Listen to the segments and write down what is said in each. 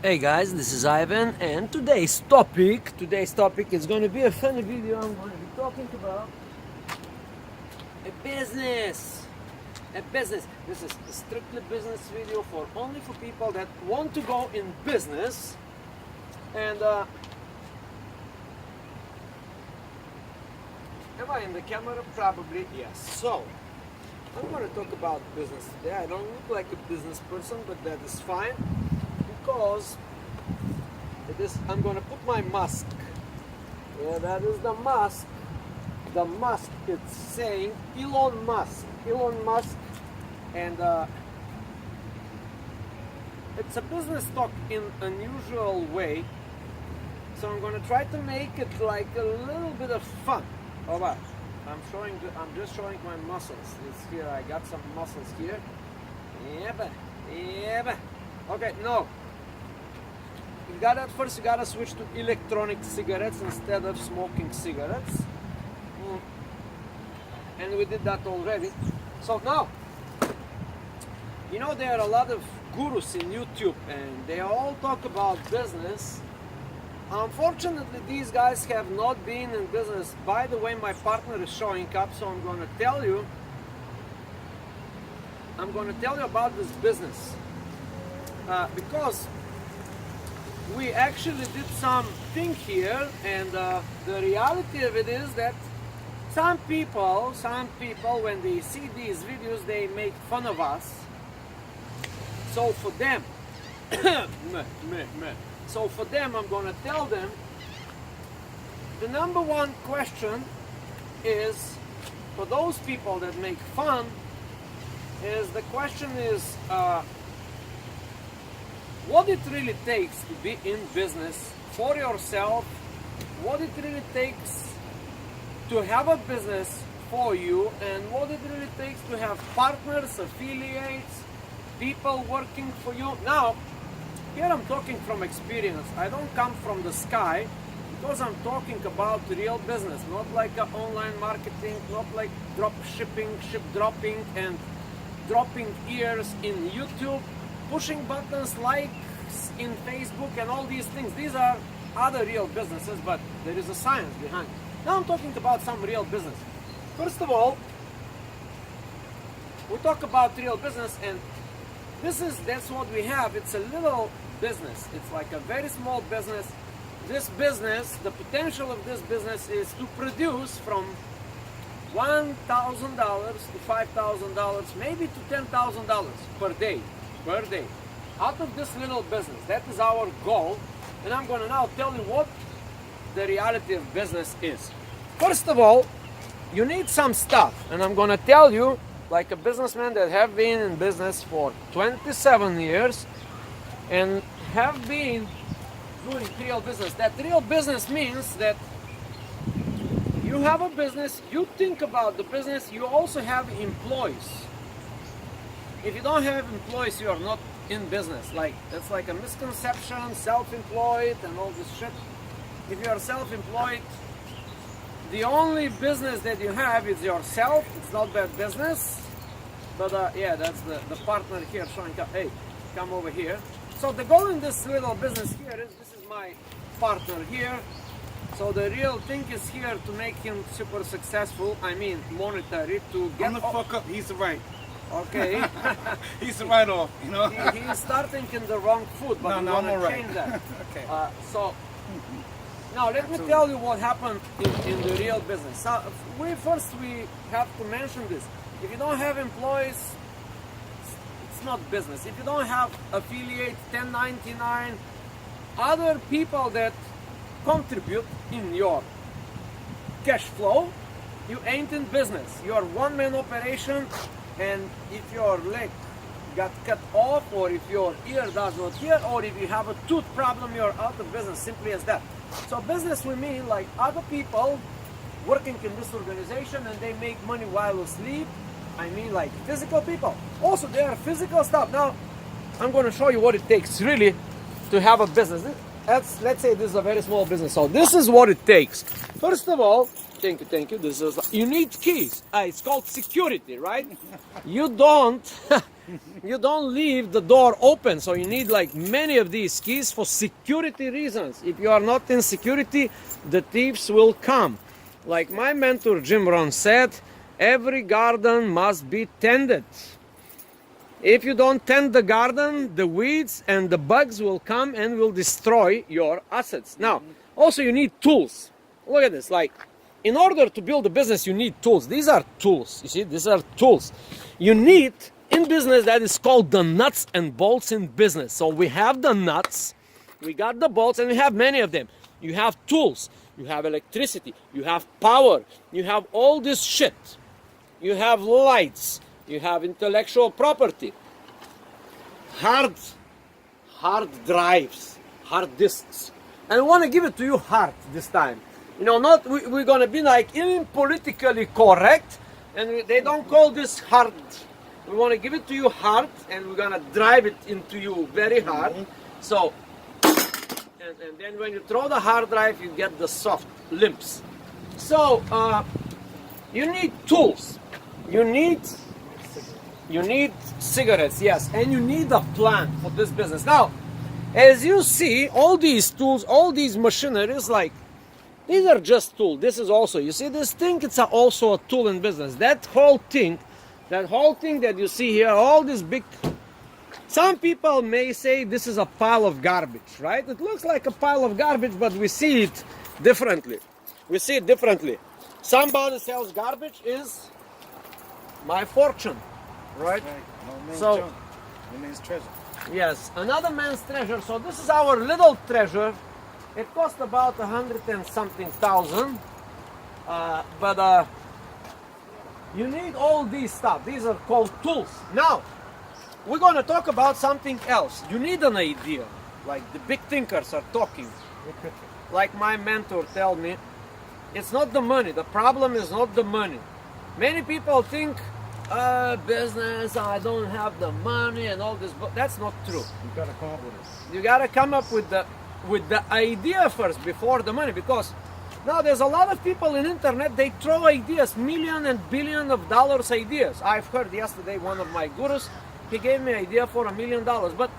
Hey guys, this is Ivan, and today's topic is going to be a funny video. I'm going to be talking about a business. This is a strictly business video for only for people that want to go in business. And am I in the camera? Probably yes. So I'm going to talk about business today. I don't look like a business person, but that is fine. Because I'm gonna put my mask. Yeah, that is the mask. The mask, it's saying Elon Musk. And it's a business talk in an unusual way. So I'm gonna try to make it like a little bit of fun. Alright. I'm just showing my muscles. It's here. I got some muscles here. Yeah. Okay, no. First you gotta switch to electronic cigarettes instead of smoking cigarettes. And we did that already. So now, you know, there are a lot of gurus in YouTube and they all talk about business. Unfortunately, these guys have not been in business. By the way, my partner is showing up, so I'm gonna tell you about this business. Because we actually did something here, and the reality of it is that some people when they see these videos, they make fun of us. So for them I'm gonna tell them the number one question is, for those people that make fun, is the question is what it really takes to be in business for yourself, what it really takes to have a business for you, and what it really takes to have partners, affiliates, people working for you. Now, here I'm talking from experience. I don't come from the sky, because I'm talking about real business, not like online marketing, not like drop shipping, ship dropping, and dropping ears in YouTube, pushing buttons, likes in Facebook, and all these things. These are other real businesses, but there is a science behind it. Now I'm talking about some real business. First of all, we talk about real business, and that's what we have. It's a little business. It's like a very small business. This business, the potential of this business is to produce from $1,000 to $5,000, maybe to $10,000 per day. Out of this little business. That is our goal, and I'm going to now tell you what the reality of business is. First of all, you need some stuff, and I'm going to tell you, like a businessman that have been in business for 27 years and have been doing real business. That real business means that you have a business, you think about the business, you also have employees. If you don't have employees, you are not in business. Like, that's like a misconception, self-employed and all this shit. If you are self-employed, the only business that you have is yourself. It's not bad business, but yeah, that's the partner here showing up. Hey, come over here. So the goal in this little business here is, this is my partner here. So the real thing is here to make him super successful. I mean, monetary, to get. I'm the fuck up. He's the right. Okay. He's the right off, you know. He's starting in the wrong foot, but no, we're gonna right. change that. Okay. So now let me tell you what happened in the real business. So we have to mention this. If you don't have employees, it's not business. If you don't have affiliates, 1099, other people that contribute in your cash flow, you ain't in business. You are one-man operation. And if your leg got cut off, or if your ear does not hear, or if you have a tooth problem, you're out of business, simply as that. So business we mean like other people working in this organization and they make money while you sleep. I mean like physical people. Also there are physical stuff. Now I'm going to show you what it takes really to have a business. Let's say this is a very small business. So this is what it takes. First of all, thank you. You need keys. It's called security, right? You don't you don't leave the door open. So you need like many of these keys for security reasons. If you are not in security, the thieves will come. Like my mentor Jim Rohn said, every garden must be tended. If you don't tend the garden, the weeds and the bugs will come and will destroy your assets. Now, also you need tools. Look at this, like in order to build a business, you need tools. These are tools, you see, these are tools. You need, in business, that is called the nuts and bolts in business. So we have the nuts, we got the bolts, and we have many of them. You have tools, you have electricity, you have power, you have all this shit. You have lights, you have intellectual property, hard drives, hard disks. And we want to give it to you hard this time. You know, not we're going to be like politically correct, and they don't call this hard. We want to give it to you hard, and we're going to drive it into you very hard. So, and then when you throw the hard drive, you get the soft limps. So, you need tools. You need cigarettes, yes, and you need a plan for this business. Now, as you see, all these tools, all these machineries, like, these are just tools. This is also, you see this thing, it's also a tool in business. That whole thing that you see here, all this big, some people may say this is a pile of garbage, right? It looks like a pile of garbage, but we see it differently. We see it differently. Somebody sells garbage is my fortune, right? So, one man's treasure. Yes, another man's treasure. So this is our little treasure. It cost about 100 and something thousand, but you need all these stuff. These are called tools. Now, we're going to talk about something else. You need an idea, like the big thinkers are talking. Like my mentor tell me, it's not the money. The problem is not the money. Many people think, business, I don't have the money and all this, but that's not true. You gotta come up with it. You gotta come up with the idea first before the money, because now there's a lot of people in internet, they throw ideas, million and billion of dollars ideas. I've heard yesterday one of my gurus, he gave me an idea for $1 million, but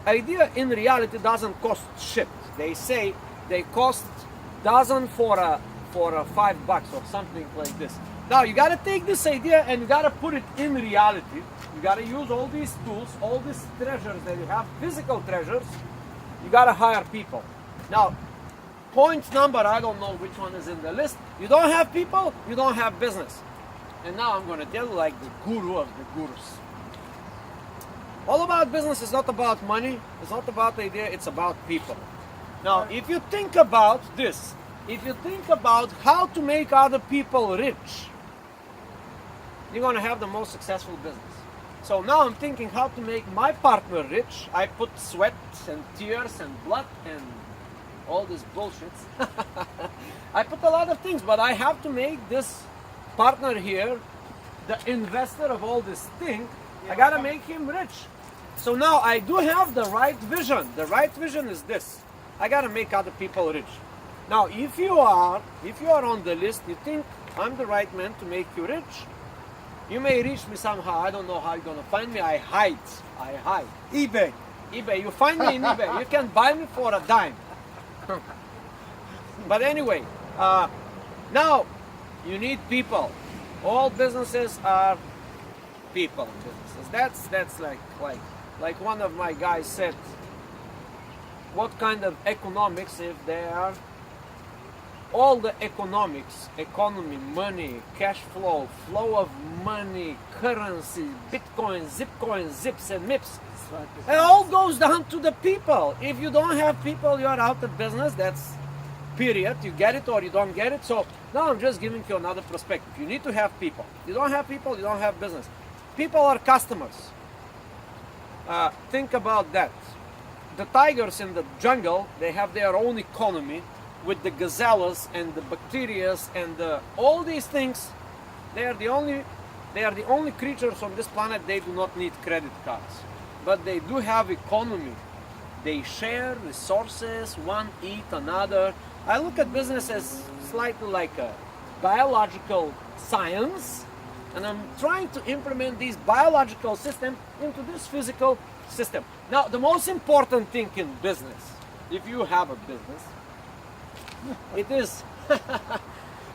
idea in reality doesn't cost shit. They say they cost dozen for a $5 or something like this. Now you gotta take this idea and you gotta put it in reality. You gotta use all these tools, all these treasures that you have, physical treasures. You gotta hire people. Now, point number, I don't know which one is in the list. You don't have people, you don't have business. And now I'm gonna tell you like the guru of the gurus. All about business is not about money, it's not about idea, it's about people. Now, if you think about this, if you think about how to make other people rich, you're going to have the most successful business. So now I'm thinking how to make my partner rich. I put sweat and tears and blood and all this bullshit. I put a lot of things, but I have to make this partner here, the investor of all this thing, I got to make him rich. So now I do have the right vision. The right vision is this. I got to make other people rich. Now, if you are on the list, you think I'm the right man to make you rich, you may reach me somehow. I don't know how you're gonna find me. I hide. eBay. You find me in eBay. You can buy me for a dime. But anyway, now you need people. All businesses are people businesses. That's like one of my guys said. What kind of economics if they are? All the economics, economy, money, cash flow, flow of money, currency, Bitcoin, Zipcoin, zips and mips. It all goes down to the people. If you don't have people, you're out of business. That's period. You get it or you don't get it. So now I'm just giving you another perspective. You need to have people. You don't have people, you don't have business. People are customers. Think about that. The tigers in the jungle, they have their own economy with the gazelles and the bacteria and all these things. They are the only creatures on this planet. They do not need credit cards, but they do have economy. They share resources, one eat another. I look at business as slightly like a biological science, And I'm trying to implement these biological system into this physical system. Now, the most important thing in business, if you have a business, it is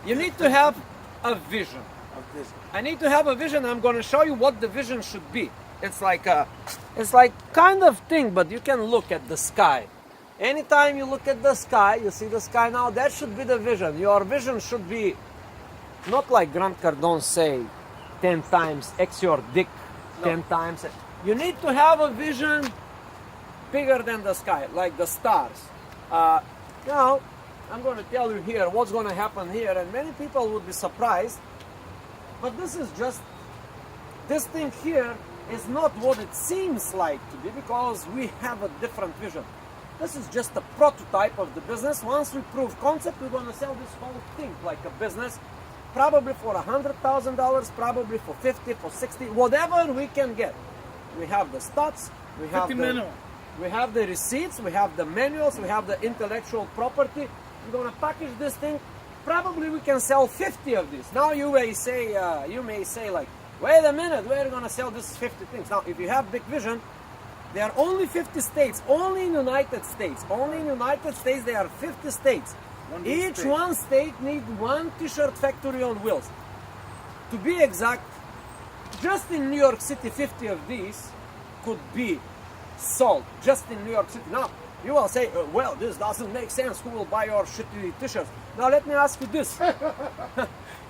you need to have a vision. I need to have a vision. I'm going to show you what the vision should be. It's like kind of thing, but you can look at the sky. Anytime you look at the sky, you see the sky now, that should be the vision. Your vision should be not like Grant Cardone say, 10 times X your dick, 10 times. You need to have a vision bigger than the sky, like the stars. Now, I'm going to tell you here what's going to happen here, and many people would be surprised. But this is just, this thing here is not what it seems like to be, because we have a different vision. This is just a prototype of the business. Once we prove concept, we're going to sell this whole thing like a business, probably for $100,000, probably for 50, for 60, whatever we can get. We have the stats, we have the receipts, we have the manuals, we have the intellectual property. We're going to package this thing. Probably we can sell 50 of these. Now you may say like, wait a minute, we're going to sell this 50 things. Now, if you have big vision, there are only 50 states, only in United States. Only in United States there are 50 states. Each one state needs one t-shirt factory on wheels. To be exact, just in New York City, 50 of these could be sold. Just in New York City. Now, you will say, well, this doesn't make sense. Who will buy your shitty t-shirts? Now, let me ask you this.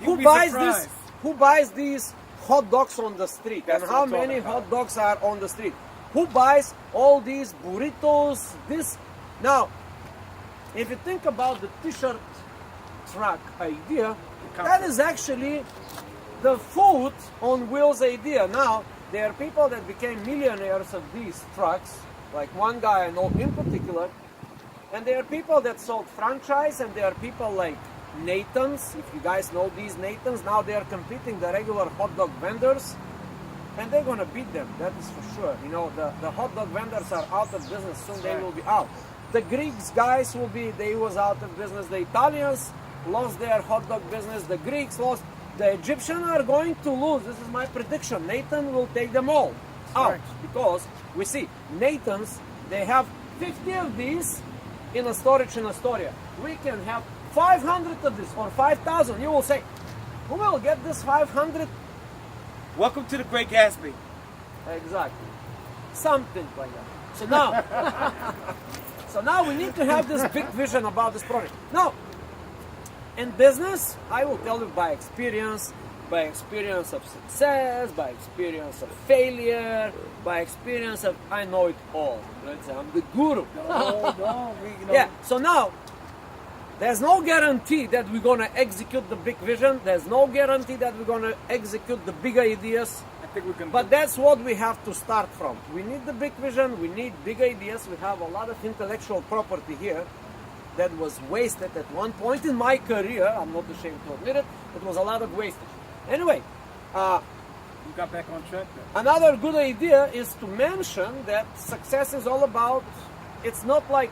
Who buys this? Who buys these hot dogs on the street? And how many hot dogs are on the street? Who buys all these burritos? This now, if you think about the t-shirt truck idea, that is actually the food on wheels idea. Now, there are people that became millionaires of these trucks, like one guy I know in particular, and there are people that sold franchise, and there are people like Nathan's. If you guys know these Nathan's, now they are competing the regular hot dog vendors. And they're gonna beat them, that is for sure. You know, the hot dog vendors are out of business, soon they will be out. The Greeks guys they was out of business. The Italians lost their hot dog business. The Greeks lost. The Egyptians are going to lose. This is my prediction. Nathan will take them all out, because we see Nathan's, they have 50 of these in a storage in Astoria. We can have 500 of this, or 5,000. You will say, who will get this 500? Welcome to the Great Gatsby. Exactly. Something like that. So now we need to have this big vision about this project. Now, in business, I will tell you by experience of success, by experience of failure, by experience of, I know it all. Let's say I'm the guru. Yeah, so now, there's no guarantee that we're going to execute the big vision. There's no guarantee that we're going to execute the big ideas. I think we can. But that's what we have to start from. We need the big vision. We need big ideas. We have a lot of intellectual property here that was wasted at one point in my career. I'm not ashamed to admit it. It was a lot of wastage. Anyway, you got back on track there. Another good idea is to mention that success is all about, it's not like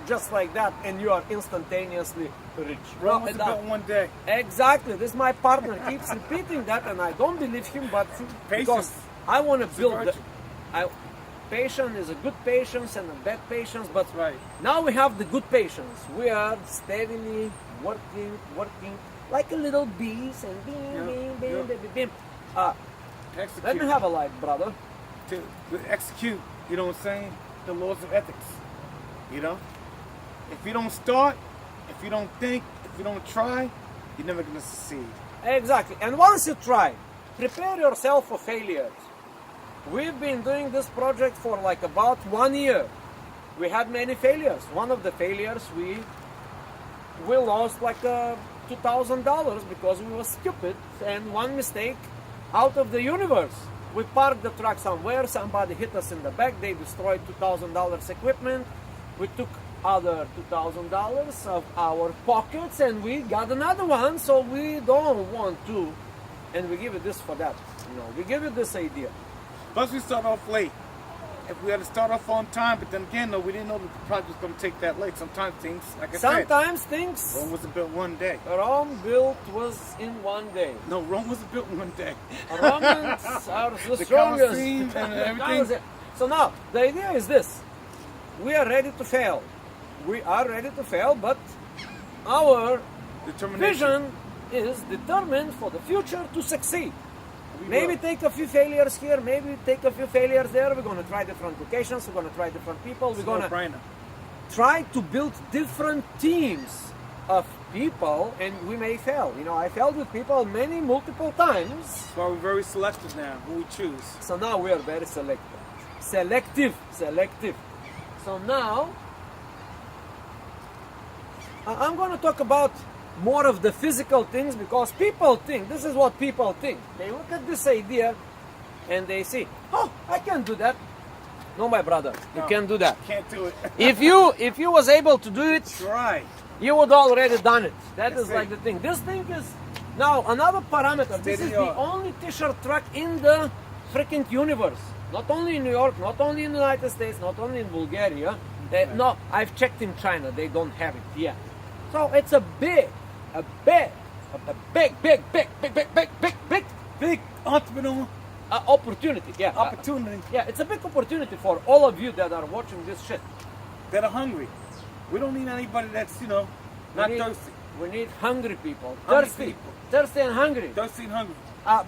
just like that and you are instantaneously rich. Rome was built one day. Exactly. This my partner keeps repeating that, and I don't believe him, but because I want to build patience is a good patience and a bad patience, but now we have the good patience. We are steadily working like a little bees and beam. Let me have a light, brother. To execute, you know what I'm saying, the laws of ethics. You know? If you don't start, if you don't think, if you don't try, you're never going to succeed. Exactly. And once you try, prepare yourself for failures. We've been doing this project for like about 1 year. We had many failures. One of the failures, we lost like $2,000 because we were stupid, and one mistake out of the universe. We parked the truck somewhere, somebody hit us in the back, they destroyed $2,000 equipment. We took other $2,000 of our pockets and we got another one, so we don't want to. And we give it this for that. You know, we give it this idea. Plus we start off late. if we had to start off on time, but then again, though, we didn't know that the project was going to take that late. Sometimes things, like I Sometimes said, things Rome wasn't built one day. Rome built was in one day. No, Rome wasn't built in one day. Romans are the The strongest. Colosseum and everything. So now the idea is this: we are ready to fail. We are ready to fail, but our Determination. vision is determined for the future to succeed. We Maybe will. take a few failures here, maybe take a few failures there. We're going to try different locations, we're going to try different people, It's we're going to no-brainer. try to build different teams of people, and we may fail. You know, I failed with people multiple times. That's why we're very selective now, who we choose. So now we are very selective. Selective. So now, I'm going to talk about more of the physical things, because people think, this is what people think. They look at this idea and they say, oh, I can do that. No, my brother, you No. can't do that. Can't do it. If you was able to do it, Try. you would already done it. That That's is like it. the thing. This thing is now another parameter. This is the State-of-the-art. only t-shirt truck in the freaking universe. Not only in New York, not only in the United States, not only in Bulgaria. No, I've checked in China. They don't have it yet. So it's a big Entrepreneur. opportunity. Yeah, Opportunity. yeah, it's a big opportunity for all of you that are watching this shit. That are hungry. We don't need anybody that's, not we need, thirsty. We need hungry people. Hungry Thirsty. people. Thirsty and hungry. Thirsty and hungry.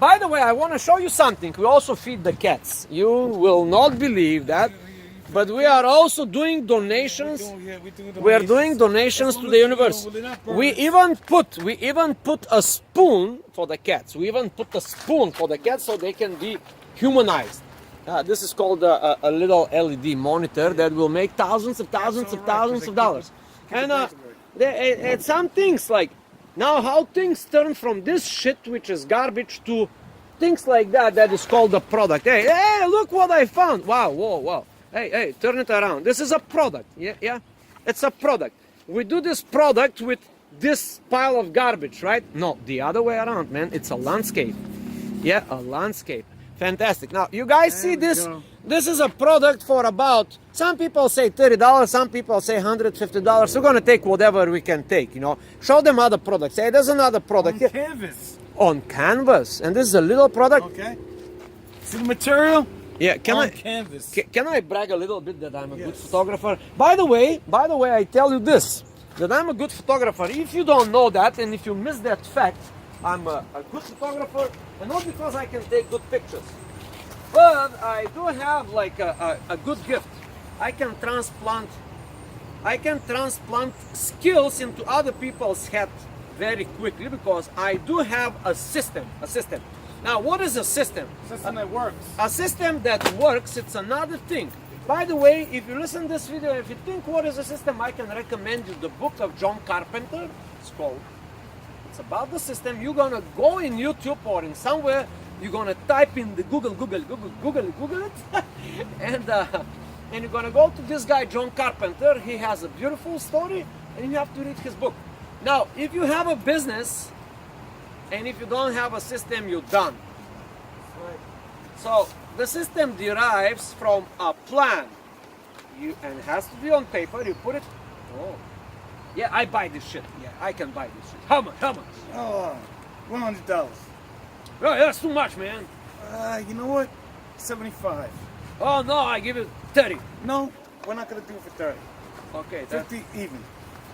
By the way, I want to show you something. We also feed the cats. You will not believe that, but we are also doing donations. We are doing donations to the universe. We even put a spoon for the cats. We even put a spoon for the cats so they can be humanized. This is called a little LED monitor that will make thousands of dollars. And some things like now how things turn from this shit which is garbage to things like that is called a product. Hey, look what I found. Wow, whoa. Hey, turn it around. This is a product. Yeah. It's a product. We do this product with this pile of garbage, right? No, the other way around, man. It's a landscape. Yeah, a landscape. Fantastic. Now, you guys see this? go. This is a product for about, some people say $30, some people say $150. We're going to take whatever we can take, Show them other products. Hey, there's another product On here. canvas. On canvas. And this is a little product. Okay. See the material? Yeah, On canvas. Can I brag a little bit that I'm a good Yes. photographer? By the way, I tell you this, that I'm a good photographer. If you don't know that, and if you miss that fact, I'm a good photographer, and not because I can take good pictures, but I do have like a good gift. I can transplant skills into other people's head very quickly, because I do have a system. Now, what is a system? System that works. A system that works, it's another thing. By the way, if you listen to this video, if you think what is a system, I can recommend you the book of John Carpenter. It's about the system. You're gonna go in YouTube or in somewhere, you're gonna type in the Google it, and you're gonna go to this guy, John Carpenter. He has a beautiful story, and you have to read his book. Now, if you have a business, and if you don't have a system, you're done. So the system derives from a plan. And it has to be on paper. You put it. Oh, yeah, I buy this shit. Yeah, I can buy this shit. How much? Oh, $100. Oh, that's too much, man. You know what? 75. Oh no, I give it 30. No, we're not gonna do it for 30. Okay, 50 even.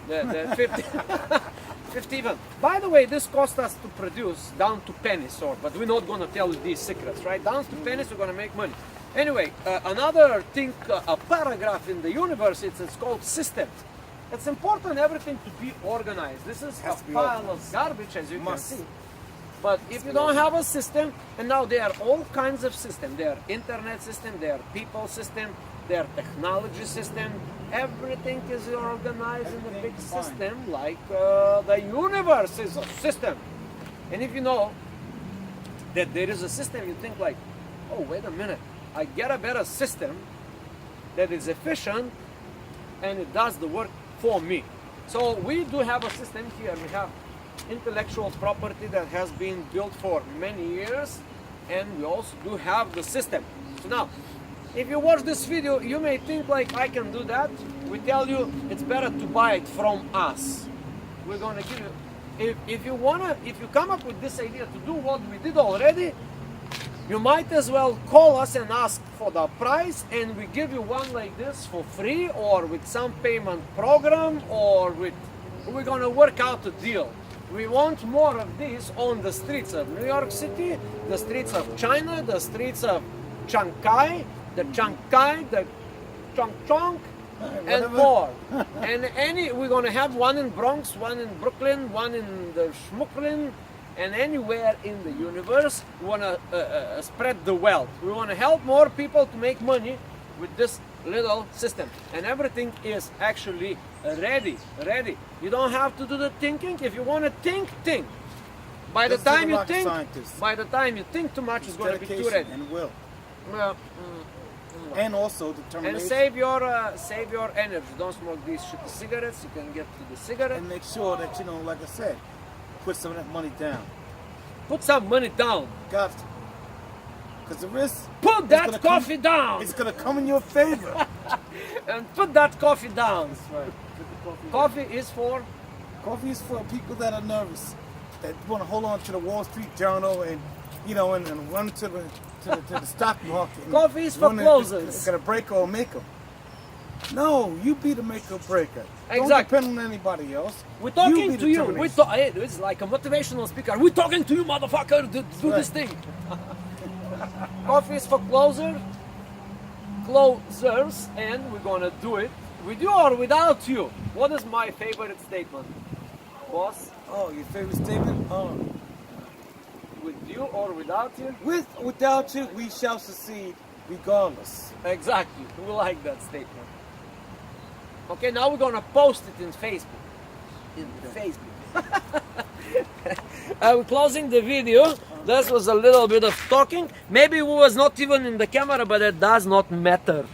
the 50. 50 even. By the way, this cost us to produce down to pennies, but we're not gonna tell you these secrets, right? Down to pennies, we're gonna make money. Anyway, another thing, a paragraph in the universe, it's called system. It's important everything to be organized. This is a to be pile organized. of garbage, as you Must. can see. But if you don't have a system, and now there are all kinds of systems. There are internet system, there are people system, there are technology system. Everything is organized in a big Everything's system, like the universe is a system. And if you know that there is a system, you think like, oh, wait a minute, I get a better system that is efficient and it does the work for me. So we do have a system here. We have intellectual property that has been built for many years, and we also do have the system. So now, If you watch this video, you may think like I can do that. We tell you it's better to buy it from us. We're gonna give you, if you come up with this idea to do what we did already, you might as well call us and ask for the price, and we give you one like this for free, or with some payment program, or we're gonna work out a deal. We want more of these on the streets of New York City, the streets of China, the streets of Shanghai, the Shanghai, the Chong, and more. And we're gonna have one in Bronx, one in Brooklyn, one in the Schmucklin, and anywhere in the universe. We wanna spread the wealth. We wanna help more people to make money with this little system, and everything is actually ready. You don't have to do the thinking. If you want to think. By the time you think too much, it's going to be too ready. And will. Yeah. And also determination. And save your energy. Don't smoke these shitty cigarettes. You can get to the cigarette. And make sure that, you know, like I said, put some of that money down. Put some money down. Got to. Because the risk. Put that coffee down. It's going to come in your favor. And put that coffee down. That's right. Put the Coffee is for? Coffee is for people that are nervous, that want to hold on to the Wall Street Journal and, you know, and run to the stock market. Coffee is for closers. It's going to break or make them. No, you be the make or breaker. Exactly. Don't depend on anybody else. We're talking to you. Determination. It's like a motivational speaker. We're talking to you, motherfucker. Do this thing. Coffee is for closers, and we're gonna do it with you or without you. What is my favorite statement, boss? Oh, your favorite statement? Oh. With you or without you? With or without you, we shall succeed regardless. Exactly. We like that statement. Okay, now we're gonna post it in Facebook. We're closing the video. This was a little bit of talking. Maybe we was not even in the camera, but it does not matter.